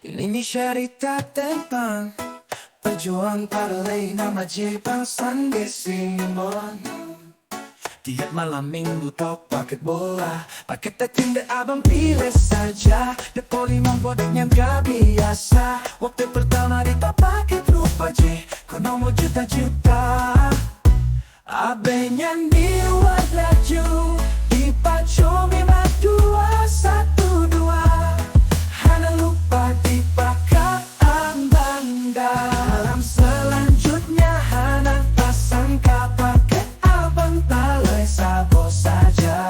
Ini cerita tentang pejuang paralel nama Jepang Sange Simon. Tiap malam minggu tok paket bola, paket tertindak abang pilih saja. Depoli membuatnya gak biasa. Waktu pertama kita paket rupa J, kau nomor juta-juta. Abenya di luar laju, dipacu 5212. Hana lupa dipakai banda. Malam selanjutnya Hana pasang paket abang talai sabo saja.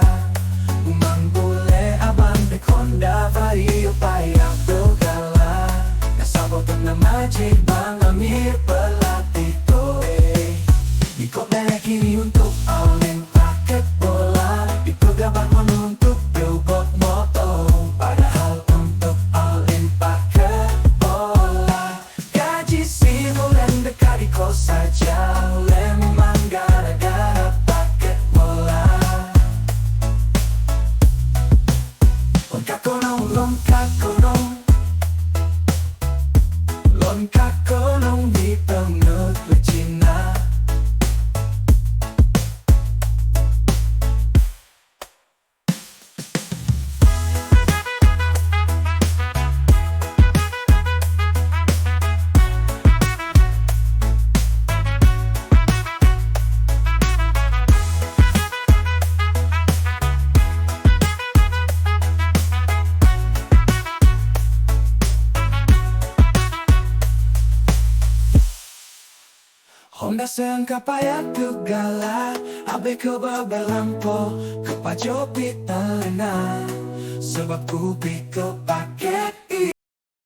Umang bule abang de Honda Vario payah bergala. Nasabo tengah majik bang Amir pelatih toe. Ikut nenek kini untuk all-in paket bola. Dipergaban untuk billboard moto. Padahal untuk all-in paket bola gaji si bulan dekat di kos saja. Memang gara-gara paket bola. Longkak konong, longkak konong, longkak konong di pengut Cina. Honda sengka payah tugala, abe ke babelampo, ke pajo pitalena. Sebab ku pikir paket